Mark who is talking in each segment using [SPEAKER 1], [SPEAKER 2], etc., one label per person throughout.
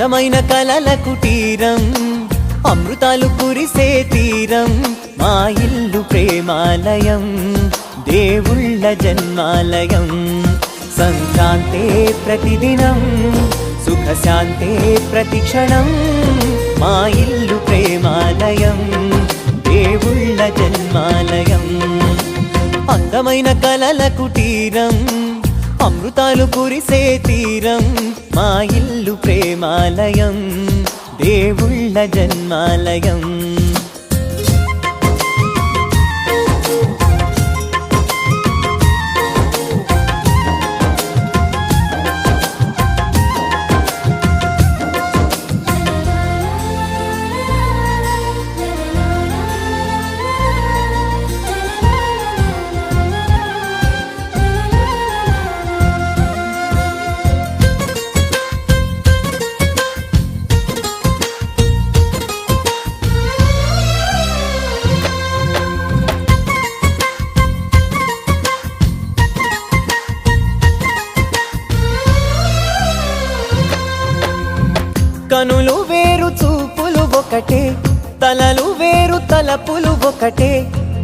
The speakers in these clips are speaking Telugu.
[SPEAKER 1] అందమైన కలల కుటీరం, అమృతాలు కురిసే తీరం, మా ఇల్లు ప్రేమాలయం, దేవుళ్ళ జన్మాలయం. సంక్రాంతే ప్రతిదినం, సుఖశాంతే ప్రతిక్షణం, మా ఇల్లు ప్రేమాలయం, దేవుళ్ళ జన్మాలయం. అందమైన కలల కుటీరం, అమృతాలు కురిసే తీరం, మా ఇల్లు ప్రేమాలయం, దేవుళ్ళ జన్మాలయం. కనులు వేరు చూపులు ఒకటే, తలలు వేరు తలపులు ఒకటే,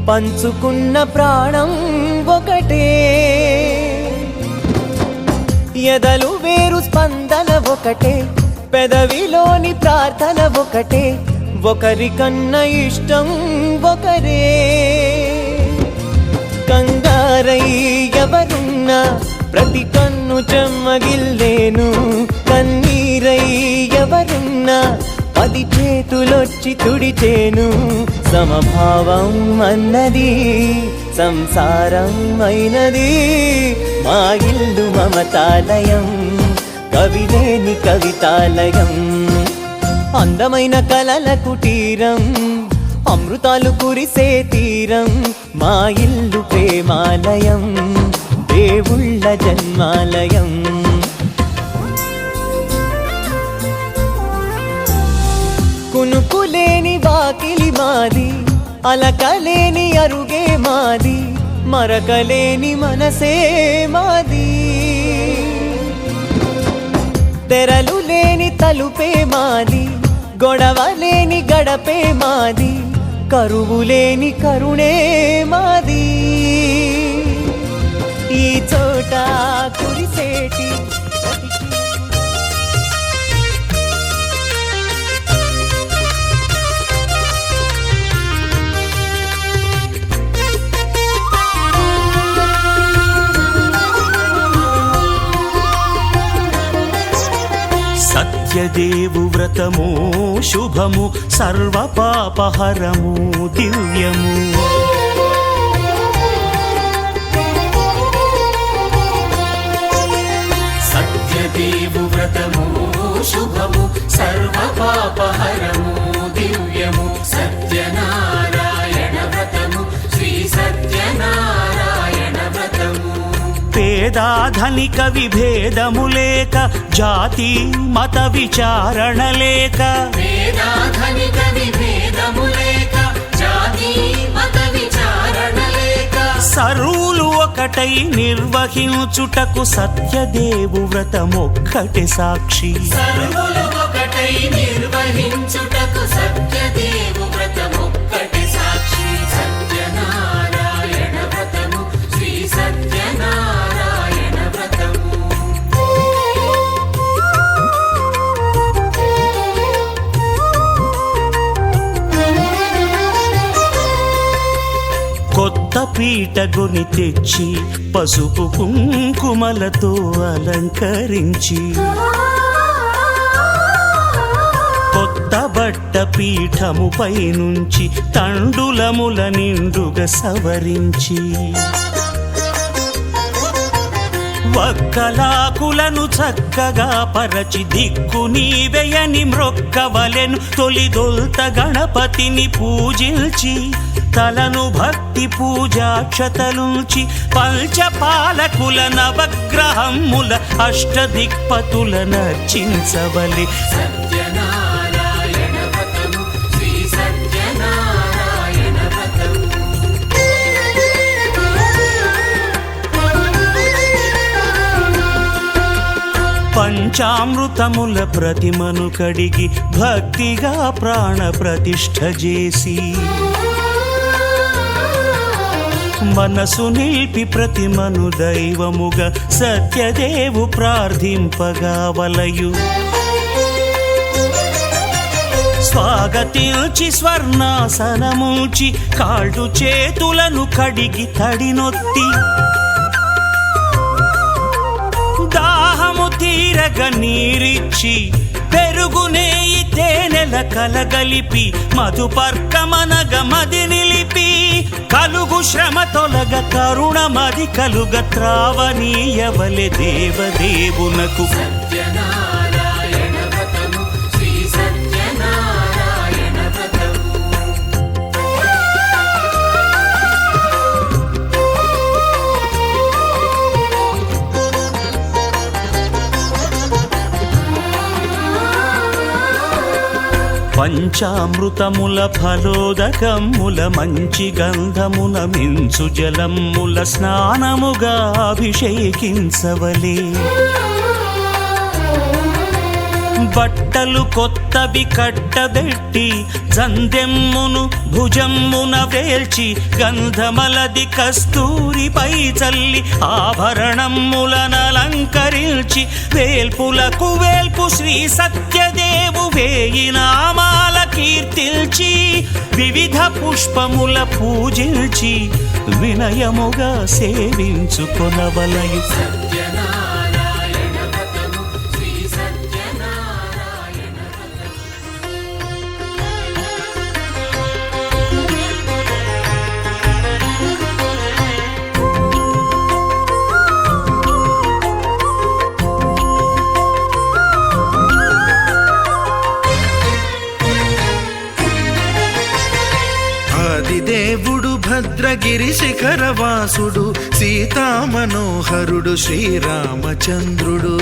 [SPEAKER 1] పంచుకున్న ప్రాణం ఒకటే. ఎదలు వేరు స్పందన ఒకటే, పెదవిలోని ప్రార్థన ఒకటే, ఒకరికన్నా ఇష్టం ఒకరే. కంగారై ఎవరున్నా ప్రతి కన్ను చెమ్మగిల్లేను, కన్నీరై ఎవరున్నా 10 చేతులొచ్చి తుడిచేను. సమభావం అన్నది సంసారం అయినది, మా ఇల్లు మమతాలయం, కవిలేని కవితాలయం. అందమైన కలల కుటీరం, అమృతాలు కురిసే తీరం, మా ఇల్లు ప్రేమాలయం, దేవుళ్ళ జన్మాలయం. కునుకులేని వాకిలి మాది, అలకలేని అరుగే మాది, మరకలేని మనసే మాది. తెరలు లేని తలుపే మాది, గొడవలేని గడపే మాది, కరువులేని కరుణే మాది. ఈ చోట కురిసేటి
[SPEAKER 2] సత్యదేవు వ్రతము శుభము, సర్వ పాపహరము దివ్యము.
[SPEAKER 3] సత్యదేవు వ్రతము శుభము, సర్వ పాపహరము దివ్యము. సత్యనారాయణ వ్రతము, శ్రీ సత్యనారాయణ వ్రతము.
[SPEAKER 2] పేదాధనిక విభేదము లేక, జాతి మత విచారణ లేక,
[SPEAKER 3] పేదాధనిక విభేదము లేక, జాతి మత విచారణ లేక,
[SPEAKER 2] సర్వులు ఒకటై నిర్వహించుటకు సత్యదేవు వ్రతమొక్కటి సాక్షి.
[SPEAKER 3] సర్వులు ఒకటై నిర్వహించుటకు సత్యదేవు వ్రతమొక్కటి సాక్షి. సత్యనారాయణ వ్రతము, శ్రీ సత్యనారాయణ వ్రతము.
[SPEAKER 2] కొత్త పీటగొని తెచ్చి, పసుపు కుంకుమలతో అలంకరించి, కొత్త బట్ట పీఠముపై నుంచి తండులముల నిండుగా సవరించి, వక్కలాకులను చక్కగా పరచి, దిక్కు నీవెయని మ్రొక్కవలెను. తొలిదొల్త గణపతిని పూజించి, తలను భక్తి పూజాక్షతలుంచి, పంచపాలకుల నవగ్రహముల అష్టదిక్పతుల నర్చించవలె.
[SPEAKER 3] సత్యనారాయణ వ్రతము, శ్రీ సత్యనారాయణ వ్రతము.
[SPEAKER 2] పంచామృతముల ప్రతిమను కడిగి భక్తిగా ప్రాణ ప్రతిష్ఠ చేసి మనసు నిలిపి ప్రతిమను దైవముగా సత్యదేవు ప్రార్థింపగా వలయు స్వాగతించి స్వర్ణాసనముంచి కాళ్ళు చేతులను కడిగి తడినొత్తి దాహము తీరగ నీరిచ్చి పెరుగు నేయి తేనెల కలగలిపి మధుపర్కమనగ మది నిలిపి కలుగు శ్రమ తొలగ కరుణమది కలుగ త్రావనీయవలె దేవదేవునకు
[SPEAKER 3] సత్యనారాయణ వ్రతము శ్రీ సత్యనారాయణ వ్రతము
[SPEAKER 2] పంచామృతముల ఫలోదకముల మంచి గంధమున మించు జలముల స్నానముగా అభిషేకించవలే బట్టలు కొత్తవి కట్టబెట్టి జందెమ్మును భుజమ్మున వేల్చి గంధమలది కస్తూరిపై చల్లి ఆభరణములనలంకరించి వేల్పులకు వేల్పు శ్రీ సత్యదేవు వేయి నామాల కీర్తిల్చి వివిధ పుష్పముల పూజించి వినయముగా సేవించుకొనవలయు
[SPEAKER 3] సత్యనారాయణ వ్రతము శ్రీ సత్యనారాయణ వ్రతము
[SPEAKER 4] ఆదిదేవుడు భద్రగిరి శిఖరవాసుడు సీతామనోహరుడు శ్రీరామచంద్రుడు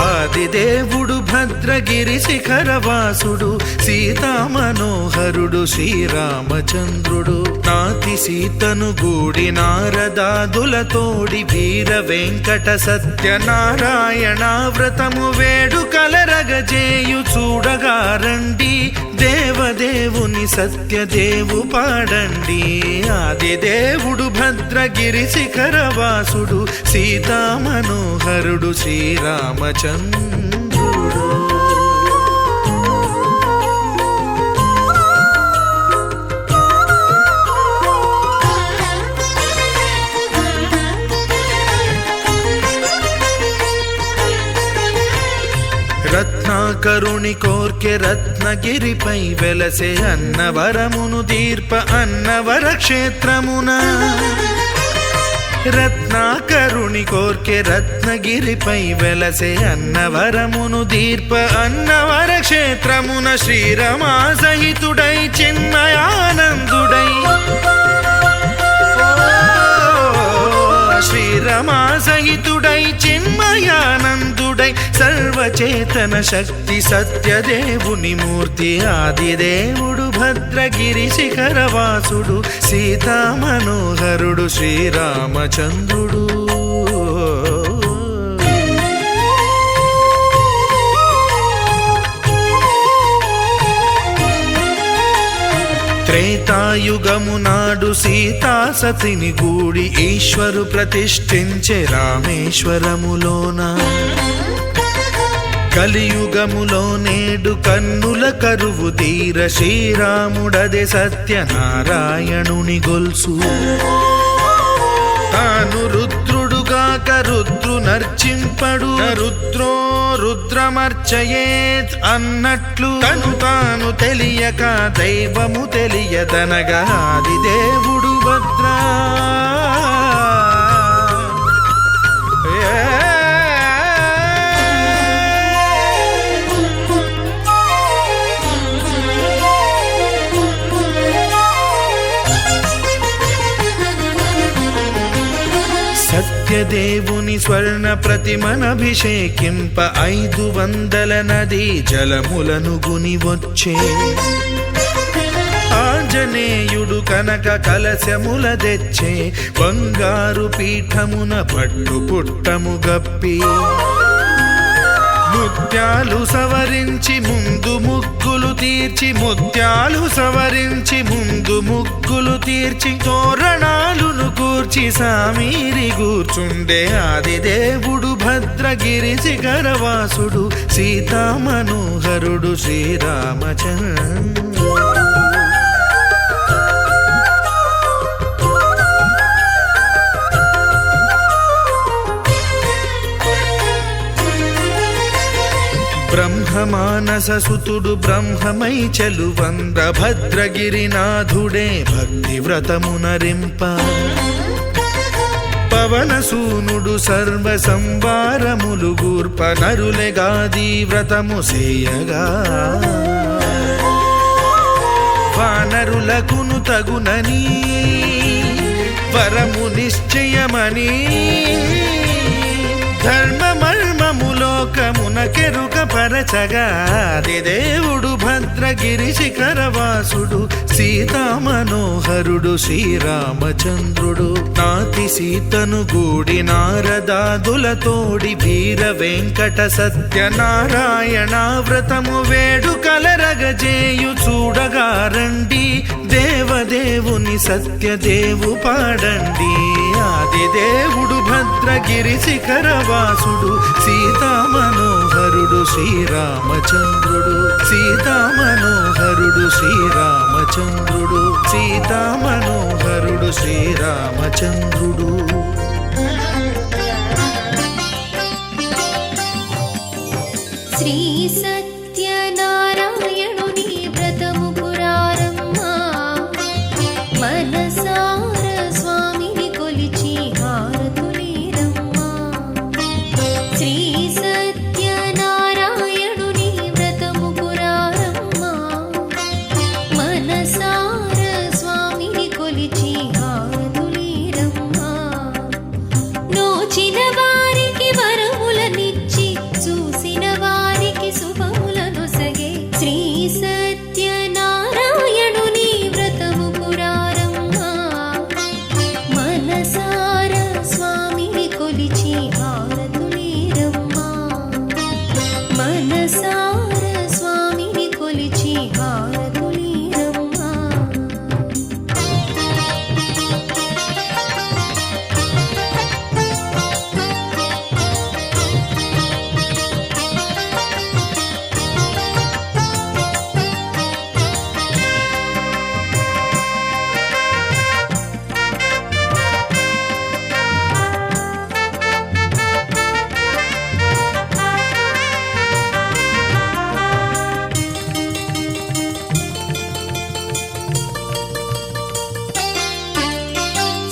[SPEAKER 4] ఆదిదేవుడు భద్రగిరి శిఖరవాసుడు సీతామనోహరుడు శ్రీరామచంద్రుడు నాతి సీతను గూడి నారదాదులతోడి వీర వెంకట సత్యనారాయణ వ్రతము వేడుకలరగజేయు చూడగా రండి దేవదేవుని సత్యదేవు పాడండి ఆదిదేవుడు భద్రగిరి శిఖరవాసుడు సీతామనోహరుడు శ్రీరామచంద్రుడు రత్నాకరుని కోర్కె రత్నగిరిపై వెలసే అన్నవరమును దీర్ప అన్నవర క్షేత్రమున రత్నాకరుని కోర్కె రత్నగిరిపై వెలసే అన్నవరమును దీర్ప అన్నవర క్షేత్రమున శ్రీరమా సహితుడై చిన్మయానందుడై శ్రీరమా సహితుడై చిన్మయానందుడై సర్వచేతన శక్తి సత్యదేవుని మూర్తి ఆదిదేవుడు భద్రగిరి శిఖరవాసుడు సీతామనోహరుడు శ్రీరామచంద్రుడు త్రేతాయుగము నాడు సీతా సతిని గూడి ఈశ్వరు ప్రతిష్ఠించే రామేశ్వరములోన కలియుగములో నేడు కన్నుల కరువు తీర శ్రీరాముడదే సత్యనారాయణుని గొల్సు తాను రుద్రుడుగాక రుద్రు నర్చింపడు రుద్రో రుద్రమర్చయేత్ అన్నట్లు తను తాను తెలియక దైవము తెలియదనగా ఆదిదేవుడు భద్రా సత్యదేవుని స్వర్ణ ప్రతిమనభిషేకింప 500 నదీ జలములను గుని వచ్చే ఆ ఆంజనేయుడు కనక కలశముల తెచ్చే బంగారు పీఠమున పట్టు పుట్టము గప్పి ముత్యాలు సవరించి ముందు ముగ్గులు తీర్చి ముత్యాలు సవరించి ముందు ముగ్గులు తీర్చి తోరణాలును కూర్చి సామీరి కూర్చుండే ఆదిదేవుడు భద్రగిరి శిఖరవాసుడు సీతామనోహరుడు శ్రీరామచంద్రుడు. బ్రహ్మమానససుతుడు బ్రహ్మమై చెలువంద భద్రగిరినాథుడే భక్తి వ్రతమునరింప పవనసూనుడు సర్వ సంవారములు గూర్ప నరులెగాది వ్రతము సేయగా వానరులకును తగునని వరము నిశ్చయమని ధర్మమర్మములోకమునకెరుక పరచగా దేవుడు భద్రగిరి శిఖరవాసుడు సీతామనోహరుడు శ్రీరామచంద్రుడు. నాతి సీతను గూడి నారదాదులతోడి వీర వెంకట సత్యనారాయణ వ్రతము వేడుకలరగజేయు చూడగా రండి దేవదేవుని సత్యదేవు పాడండి. ఆదిదేవుడు భద్రగిరి శిఖరవాసుడు సీతామనోహరుడు శ్రీరామచంద్రుడు. సీతామనోహరుడు శ్రీరామచంద్రుడు. సీతామనోహరుడు శ్రీరామచంద్రుడు.
[SPEAKER 5] శ్రీ సత్యనారాయణుని వ్రతము పురారమ్మా మనసార స్వామిని కొలిచి హారతులీరమ్మా. శ్రీ సత్యనారాయణుని వ్రతము పురారమ్మా మనసార స్వామిని కొలిచి హారతులీరమ్మా. నోచిన వారికి వరములనిచ్చి చూసిన వారికి శుభములను సగే శ్రీ సత్యనారాయణుని వ్రతము పురారమ్మా మనసార స్వామిని కొలిచి హారతులీరమ్మా. మనసార స్వామిని కొలిచి హారతులీరమ్మా.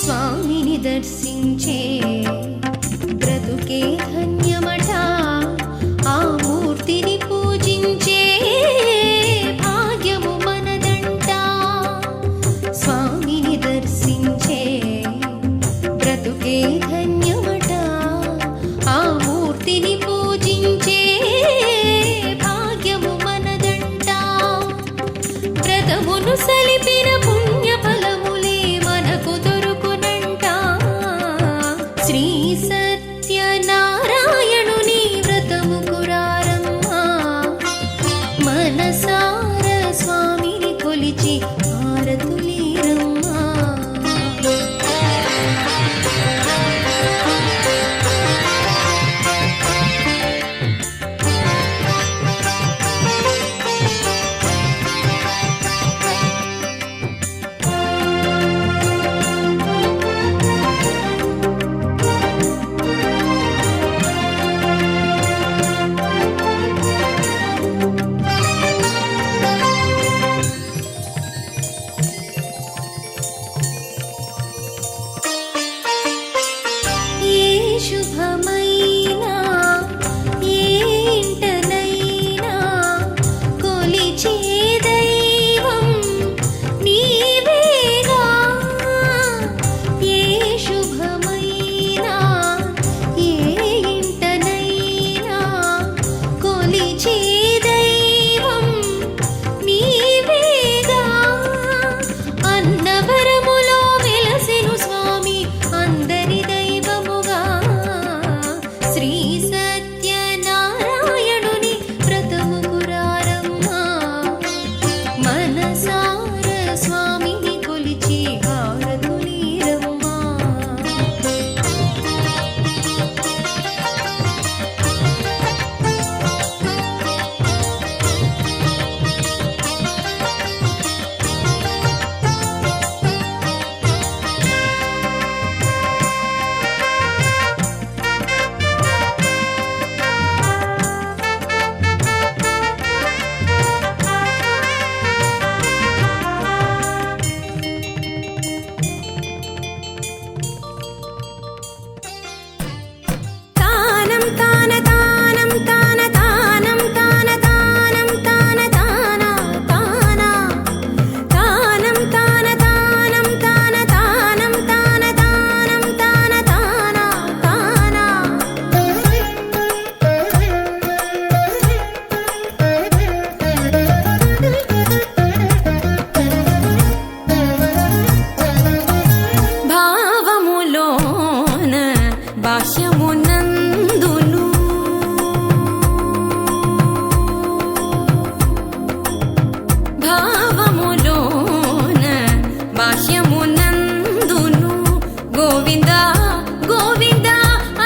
[SPEAKER 5] స్వామిని దర్శించే బ్రతుకే ధన్యమట. ఆ మూర్తిని పూజించే భాగ్యము మనదంట. స్వామిని దర్శించే బ్రతుకే ధన్యమట. ఆ మూర్తిని పూజించే భాగ్యము మనదంట. వ్రతమును సలిపిన పుణ్య ఫలములే మనకు దొరుకునంట. శ్రీ సత్యనారాయణుని వ్రతము పురారమ్మా మనసార స్వామిని కొలిచి హారతులీరమ్మా. ఏ శుభమైనా ఏ ఇంటనైనా కొలిచే దైవం నీవేగా. ఏ శుభమైనా ఏ ఇంటనైనా కొలిచే దైవం నీవేగా. తాన తానం తాన తానం తాన తానం తాన తాన తాన తానం తాన తానం తాన తానం తాన తానం తాన తాన తాన భావములోన బాహ్యమునందును భావములోన బాహ్యమునందును గోవింద గోవింద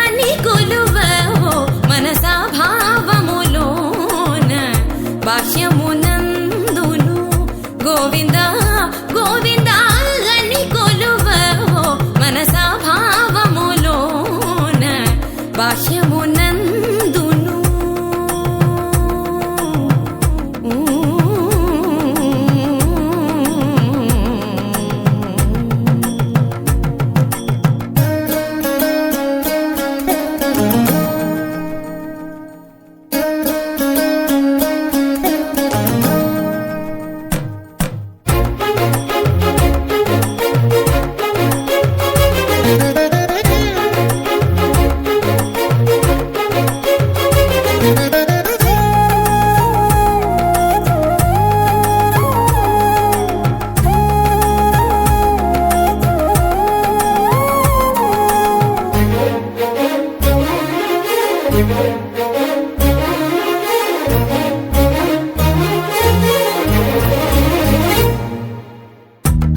[SPEAKER 5] అని కొలువవో మనసా భావములోన బాహ్యమునందును గోవింద గోవింద అని కొలువవో మనసా భావములోన బాహ్యమునందును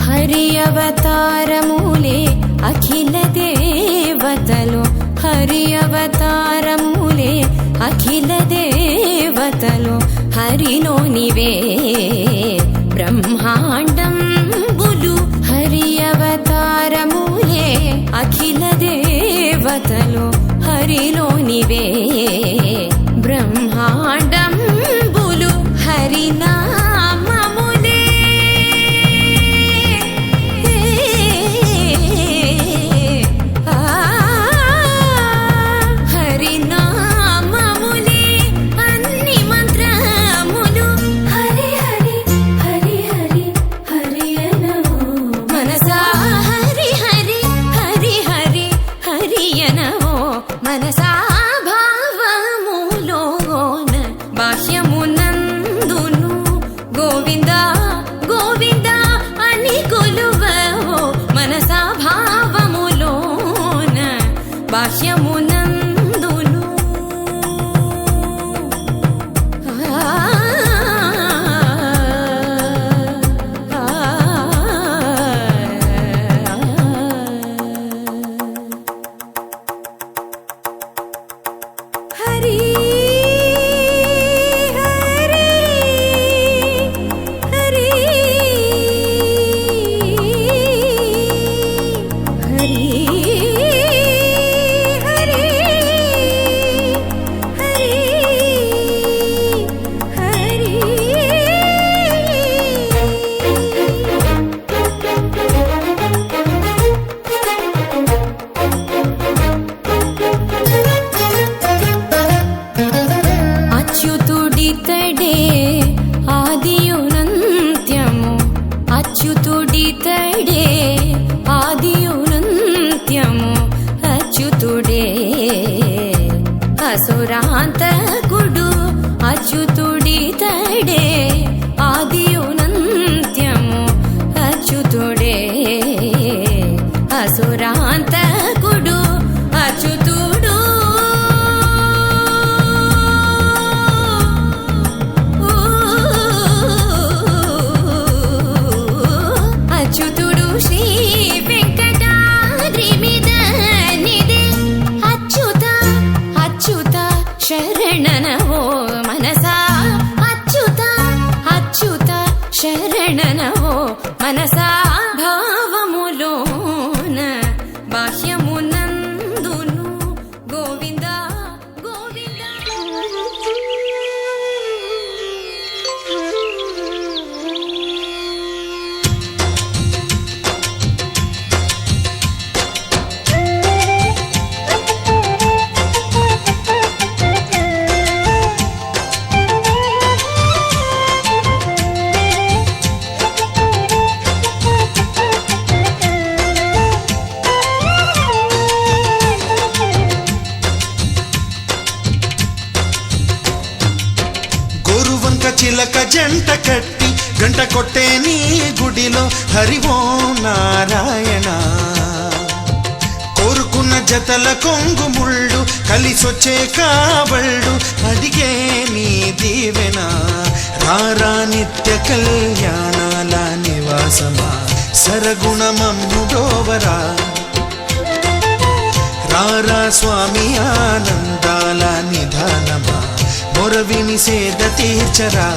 [SPEAKER 5] హరి అవతారములే అఖిల దేవతలు హరి అవతారములే అఖిల దేవతలు హరిలోనివే బ్రహ్మాండంబులు హరి అవతారములే అఖిల దేవతలు హరిలోనివే బ్రహ్మాండంబులు హరినామములే హరినామములే అన్ని మంత్రములు హరి హరి హరి హరి హరి అనవో మనసా హరి హరి హరి హరి హరి అనవో మనసా భావములోన బాహ్యమునందును గోవింద గోవింద అని కొలువవో మనసా భావములోన బాహ్యమునందును హరి హరి హరి హరి హరి హరి అచ్యుతుడితడే ఆదియునంత్యము అచ్యుతుడితడే ఆదియునంత్యము అచ్యుతుడే అసురాంతకుడు అచ్యుతుడితడే ఆదియునంత్యము అచ్యుతుడే అసురాంతకుడు అచ్యుతుడు అచ్యుతుడు శ్రీ వెంకటాద్రి మీద నిదే అచ్యుత అచ్యుత శరణనవో మనసా అచ్యుత
[SPEAKER 4] గంట కొట్టే నీ గుడిలో హరి ఓం నారాయణ. కోరుకున్న జతల కొంగు ముళ్ళు కలిసొచ్చే కాబళ్ళు అడిగే నీ దీవెన. రారా నిత్య కళ్యాణాల నివాసమా సరగుణమమ్ము బ్రోవరా. రారా స్వామి ఆనందాల నిధానమా మొరవిని సేద తీర్చరా.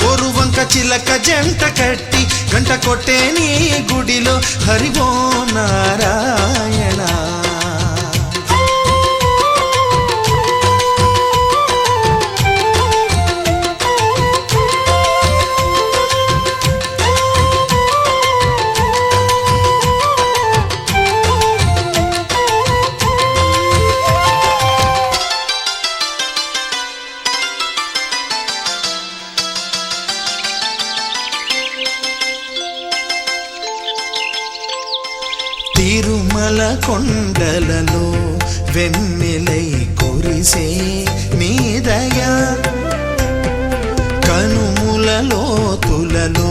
[SPEAKER 4] గోరువంక చిలక జంట కట్టి గంట కొట్టే నీ గుడిలో హరి ఓం నారాయణ. తిరుమల కొండలలో వెన్నెలై కురిసే నీ దయా. కనుముల లోతులలో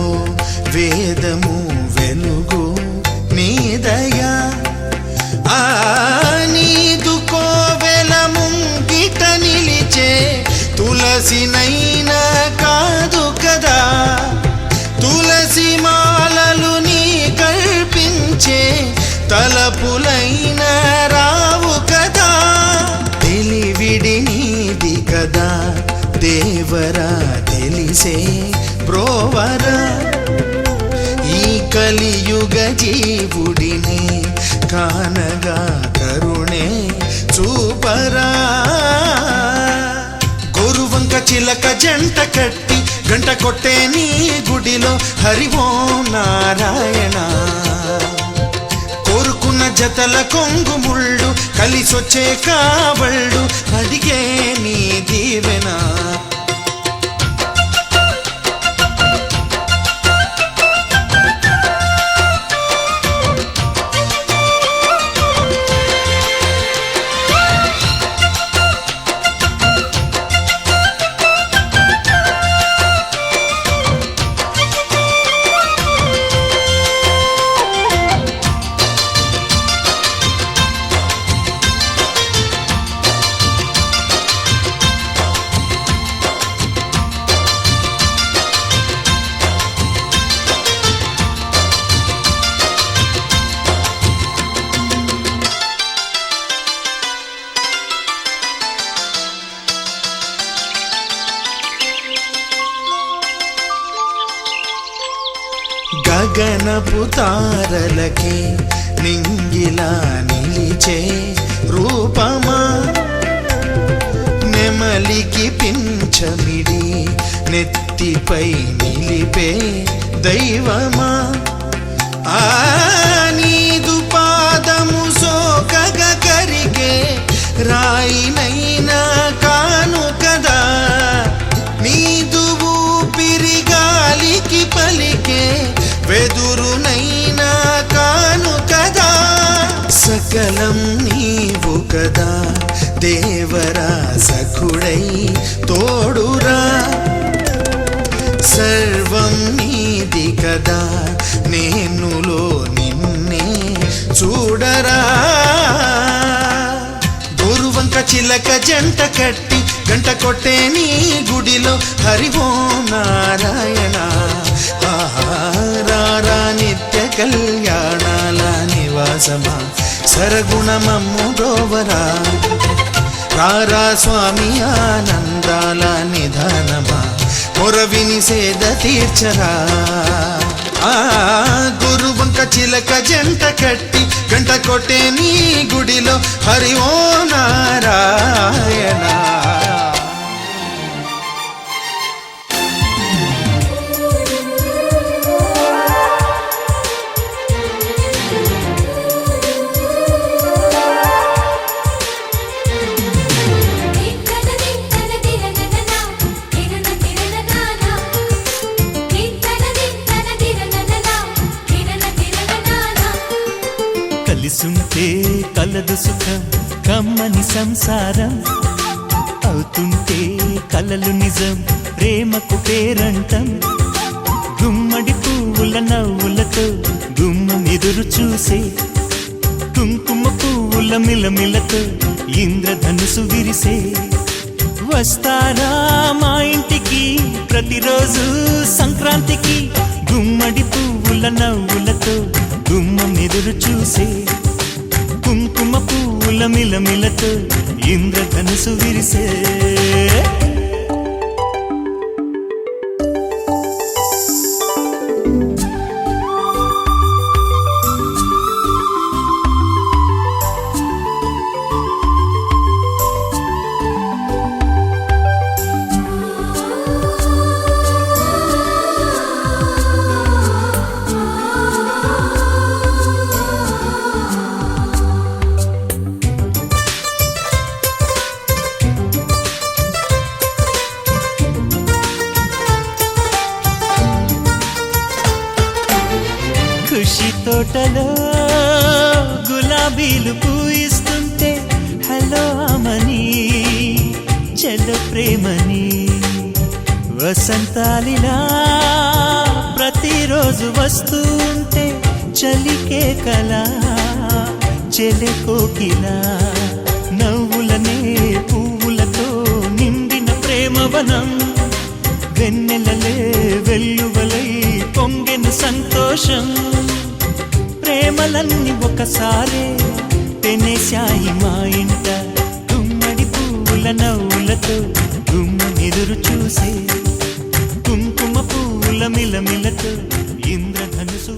[SPEAKER 4] వేదము వెలుగు నీ దయా. నీదు కోవెల ముంగిట నిలిచే తులసినైనా కాదు కదా. తులసి మాలలు నీ కల్పించే తలపులైన రావు కదా. తెలివిడి నీది కదా దేవరా తెలిసే బ్రోవరా. ఈ కలియుగ జీవుడిని కానగా కరుణే చూపరా. గోరువంక చిలక జంట కట్టి గంట కొట్టే నీ గుడిలో హరి ఓం నారాయణ. కోరుకున్న జతల కొంగు ముళ్ళు కలిసొచ్చే కాబళ్ళు అడిగే నీ దీవెన. గగనపు తారలకి నింగిలా నిలిచే రూపమా. నెమలికి పింఛమిడి నెత్తిపై నిలిపే దైవమా. నీదు పాదము సోకగ కరిగే రాయినైనా కాను కదా. నీదు ఊపిరి గాలికి పలికే వెదురునైనా కాను కదా. సకలం నీవు కదా దేవరా సఖుడై తోడురా. సర్వం నీది కదా నేనులో నిన్నే చూడరా. గోరువంక చిలక జంట కట్టి గంట కొట్టే నీ గుడిలో హరి ఓం నారాయణ. రారా నిత్య కళ్యాణాల నివాసమా సరగుణమమ్ము బ్రోవరా. రారా స్వామి ఆనందాల నిధానమా మొరవిని సేద తీర్చరా. గురువంక చిలక జంట కట్టి గంట కొట్టే నీ గుడిలో హరి ఓం నారాయణ.
[SPEAKER 1] కలిసుంటే కలదు సుఖం కమ్మని సంసారం. అవుతుంటే కలలు నిజం ప్రేమకు పేరంటం గుమ్మడి పువ్వుల నవ్వులతో గుమ్మం ఎదురు చూసే కుంకుమ పువ్వుల మిలమిలతో ఇంద్రధనుసు విరిసే వస్తారా మా ఇంటికి ప్రతిరోజు సంక్రాంతికి గుమ్మడి పువ్వుల నవ్వులతో గుమ్మం ఎదురు చూసే కుంకుమ పువ్వుల మిలమిలతో ఇంద్రధనుసు విరిసే ఖుషి తోటలో గులాబీలు పూయిస్తుంటే హలో అమని చెల్ల ప్రేమని వసంతాలిలా ప్రతిరోజు వస్తూ ఉంటే చలికే కలా చెలె కోకిలా నవ్వులనే పువ్వులతో నిండిన ప్రేమవనం వెన్నెలలే వెల్లువలై పొంగెను సంతోషం ప్రేమలన్నీ ఒకసారే తెనేశాయి మా ఇంట గుమ్మడి పువ్వుల నవ్వులతో గుమ్మెదురు చూసే కుంకుమ పువ్వుల మిలమిలతో ఇంద్రధనుసు